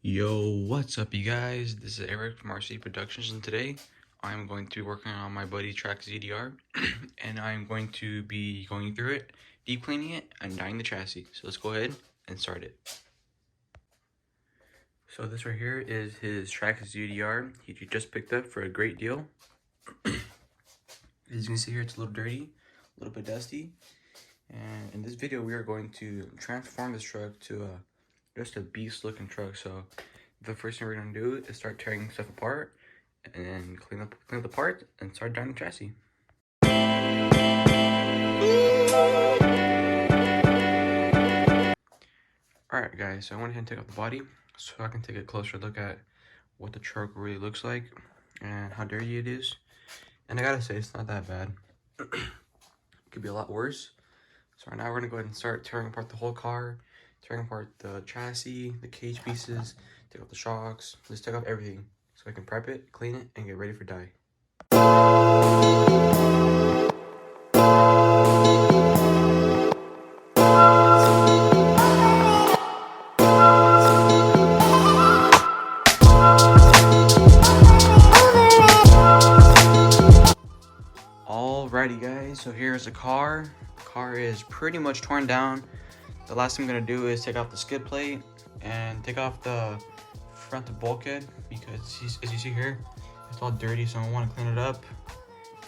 Yo, what's up, you guys? This is Eric from RC Productions, and today I'm going to be working on my buddy Traxxas Udr, and I'm going to be going through it, deep cleaning it, and dyeing the chassis. So let's go ahead and start it. So this right here is his Traxxas Udr. He just picked up for a great deal. As you can see here, it's a little dirty, a little bit dusty. And in this video, we are going to transform this truck to just a beast looking truck. So the first thing we're gonna do is start tearing stuff apart and then clean up the parts and start dyeing the chassis. Alright guys, so I went ahead and take off the body so I can take a closer look at what the truck really looks like and how dirty it is. And I gotta say, it's not that bad. It could be a lot worse. So right now we're gonna go ahead and start tearing apart the whole car, tearing apart the chassis, the cage pieces, take off the shocks, just take off everything so I can prep it, clean it, and get ready for dye. Alrighty guys, so here's the car. The car is pretty much torn down. The last thing I'm gonna do is take off the skid plate and take off the front bulkhead because as you see here, it's all dirty, so I want to clean it up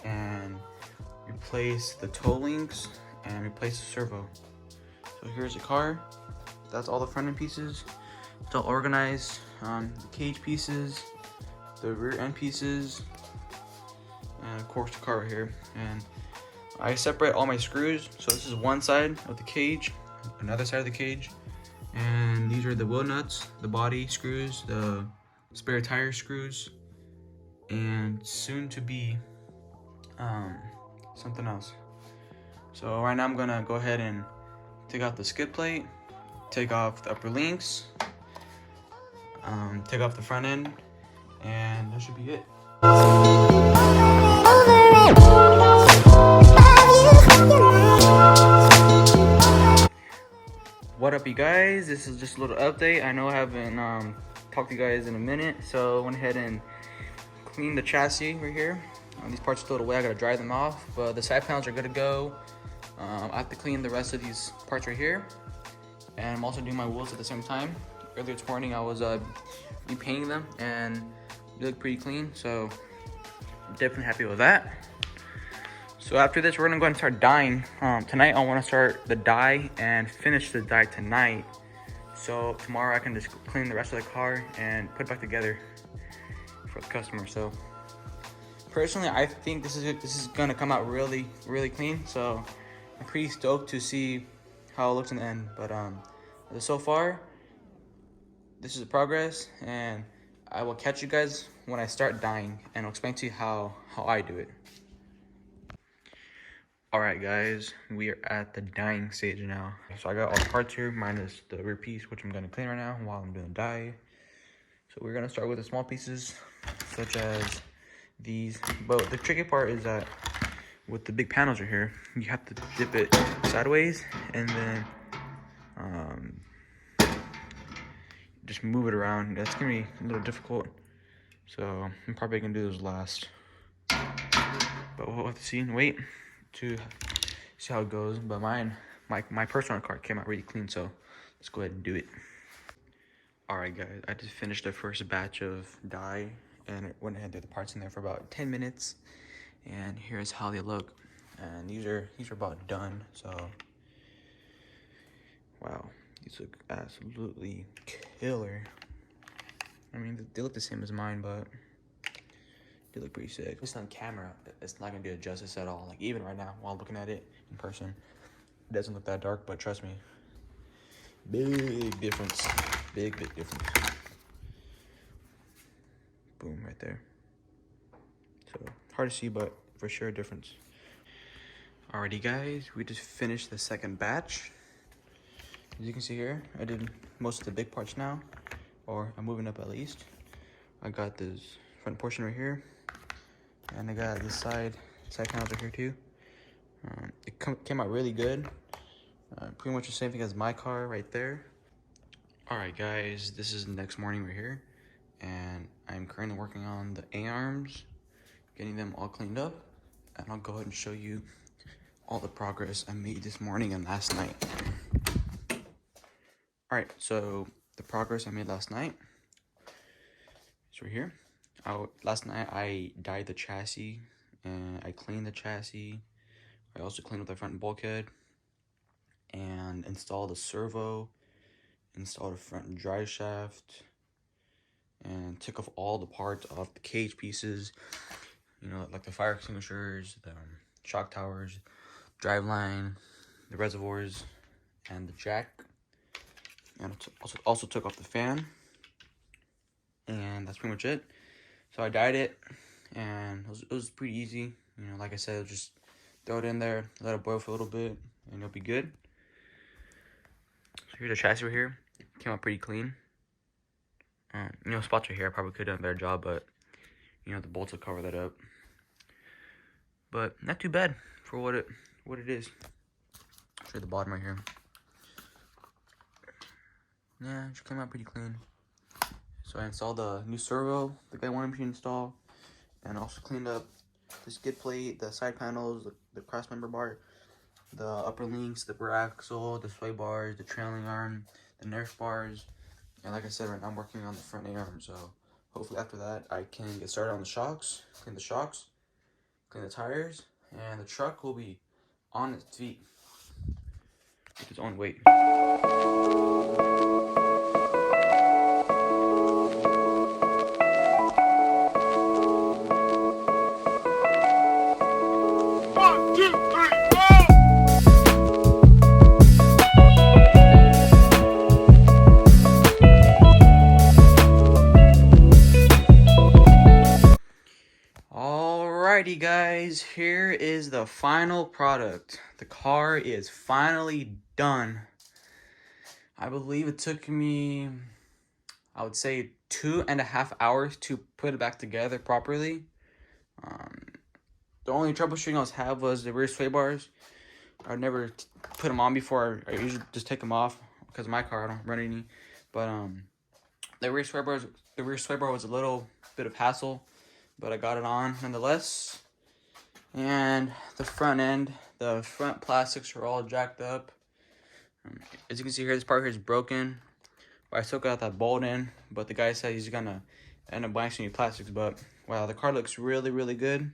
and replace the toe links and replace the servo. So here's the car. That's all the front end pieces. It's all organized. The cage pieces, the rear end pieces, and of course the car right here. And I separate all my screws. So this is one side of the cage, another side of the cage, and these are the wheel nuts, the body screws, the spare tire screws, and soon to be something else. So right now I'm gonna go ahead and take out the skid plate, take off the upper links, take off the front end, and that should be it. What up, you guys? This is just a little update. I know I haven't talked to you guys in a minute, so I went ahead and cleaned the chassis right here. These parts are still away. I gotta dry them off, but the side panels are good to go. I have to clean the rest of these parts right here, and I'm also doing my wheels at the same time. Earlier this morning, I was repainting them, and they look pretty clean, so I'm definitely happy with that. So after this, we're gonna go ahead and start dyeing. Tonight, I wanna start the dye and finish the dye tonight. So tomorrow I can just clean the rest of the car and put it back together for the customer. So personally, I think this is gonna come out really clean. So I'm pretty stoked to see how it looks in the end. But so far, this is the progress, and I will catch you guys when I start dyeing, and I'll explain to you how I do it. Alright guys, we are at the dyeing stage now. So I got all the parts here, minus the rear piece, which I'm gonna clean right now while I'm doing dye. So we're gonna start with the small pieces, such as these. But the tricky part is that with the big panels right here, you have to dip it sideways and then just move it around. That's gonna be a little difficult. So I'm probably gonna do those last. But we'll have to see and wait to see how it goes. But my personal card came out really clean, so let's go ahead and do it. Alright guys, I just finished the first batch of dye and went ahead and did the parts in there for about 10 minutes, and here's how they look. And these are about done. So wow, these look absolutely killer. I mean, they look the same as mine, but they look pretty sick. Just on camera, it's not gonna do it justice at all. Like even right now, while looking at it in person, it doesn't look that dark, but trust me, big difference. Big difference. Boom, right there. So hard to see, but for sure a difference. Alrighty guys, we just finished the second batch. As you can see here, I did most of the big parts now, or I'm moving up at least. I got this front portion right here, and I got this side panels right here too. It came out really good. Pretty much the same thing as my car right there. Alright guys, this is the next morning we're here, and I'm currently working on the A-arms, getting them all cleaned up, and I'll go ahead and show you all the progress I made this morning and last night. Alright, so the progress I made last night is right here. Last night I dyed the chassis, and I cleaned the chassis. I also cleaned up the front bulkhead, and installed a servo, installed a front drive shaft, and took off all the parts off the cage pieces, you know, like the fire extinguishers, the shock towers, drive line, the reservoirs, and the jack. And also took off the fan, and that's pretty much it. So I dyed it, and it was pretty easy. You know, like I said, just throw it in there, let it boil for a little bit, and it'll be good. So here's the chassis right here. Came out pretty clean. You know, spots right here, I probably could have done a better job, but you know, the bolts will cover that up. But not too bad for what it is. I'll show you the bottom right here. Yeah, it just came out pretty clean. So I installed the new servo the guy wanted me to install, and also cleaned up the skid plate, the side panels, the cross member bar, the upper links, the rear axle, the sway bars, the trailing arm, the nerf bars. And like I said, right now I'm working on the front A-arm, so hopefully after that I can get started on the shocks, clean the tires, and the truck will be on its feet with its own weight. Alrighty guys, here is the final product. The car is finally done. I believe it took me, I would say, 2.5 hours to put it back together properly. The only troubleshooting I was have was the rear sway bars. I'd never put them on before. I usually just take them off because of my car, I don't run any. But the rear sway bar was a little bit of hassle, but I got it on nonetheless. And the front end, the front plastics are all jacked up. As you can see here, this part here is broken, but I still got that bolt in. But the guy said he's gonna end up buying some new plastics. But wow, the car looks really, really good.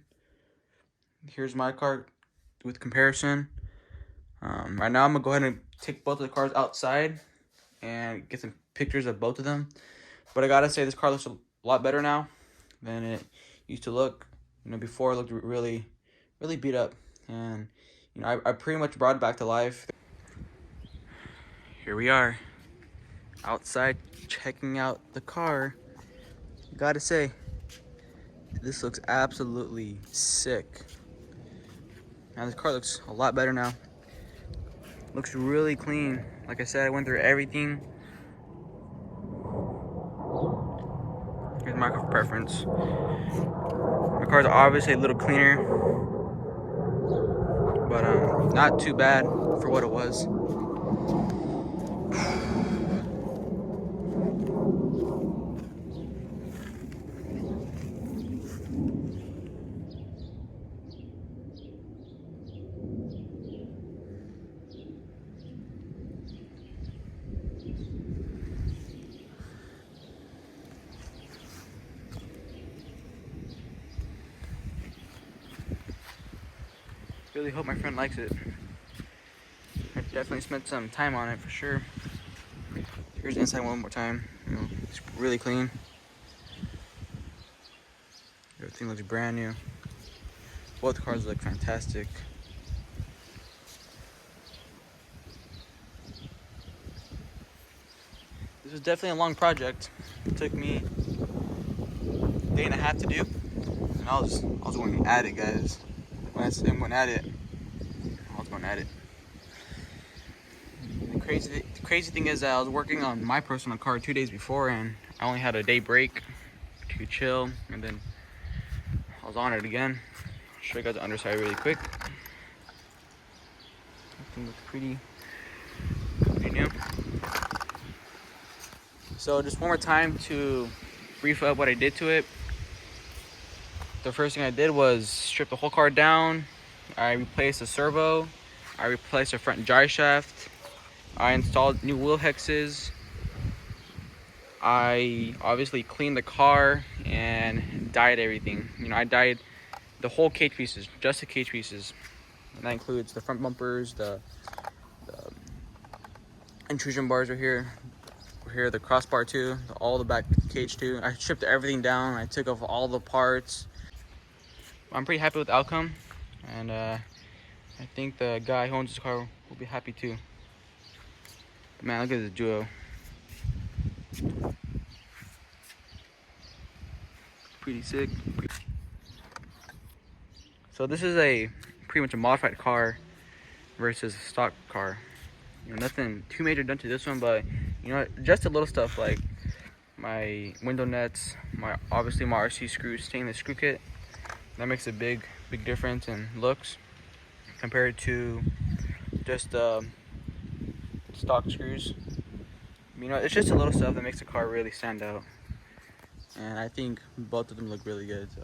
Here's my car with comparison. Right now I'm gonna go ahead and take both of the cars outside and get some pictures of both of them. But I gotta say, this car looks a lot better now than it used to look. You know, before it looked really beat up. And you know, I pretty much brought it back to life. Here we are outside checking out the car. Gotta say, this looks absolutely sick. Now this car looks a lot better now. Looks really clean. Like I said, I went through everything. Here's my car preference. My car's obviously a little cleaner, but not too bad for what it was. Really hope my friend likes it. I definitely spent some time on it for sure. Here's the inside one more time. You know, it's really clean. Everything looks brand new. Both cars look fantastic. This was definitely a long project. It took me a day and a half to do. And I was going at it, guys. When I say I'm going at it, I was going at it. The crazy thing is that I was working on my personal car 2 days before, and I only had a day break to chill, and then I was on it again. I'll show you guys the underside really quick. Everything looks pretty new. So just one more time to brief up what I did to it. The first thing I did was strip the whole car down. I replaced the servo. I replaced the front drive shaft. I installed new wheel hexes. I obviously cleaned the car and dyed everything. You know, I dyed the whole cage pieces, just the cage pieces. And that includes the front bumpers, the intrusion bars are here. We're here, the crossbar too, all the back cage too. I stripped everything down. I took off all the parts. I'm pretty happy with the outcome, and I think the guy who owns this car will be happy too. But man, look at this duo. Pretty sick. So this is pretty much a modified car versus a stock car. You know, nothing too major done to this one, but you know, just a little stuff like my window nets, obviously my RC screws, stainless screw kit. That makes a big difference in looks compared to just stock screws. You know, it's just a little stuff that makes the car really stand out, and I think both of them look really good. So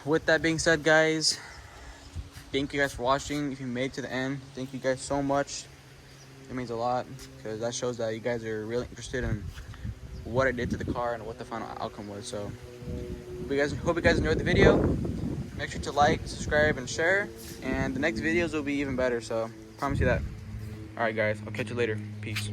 with that being said, guys, thank you guys for watching. If you made it to the end, thank you guys so much. It means a lot because that shows that you guys are really interested in what I did to the car and what the final outcome was. So hope you guys enjoyed the video. Make sure to like, subscribe, and share, and the next videos will be even better, so promise you that. Alright guys, I'll catch you later. Peace.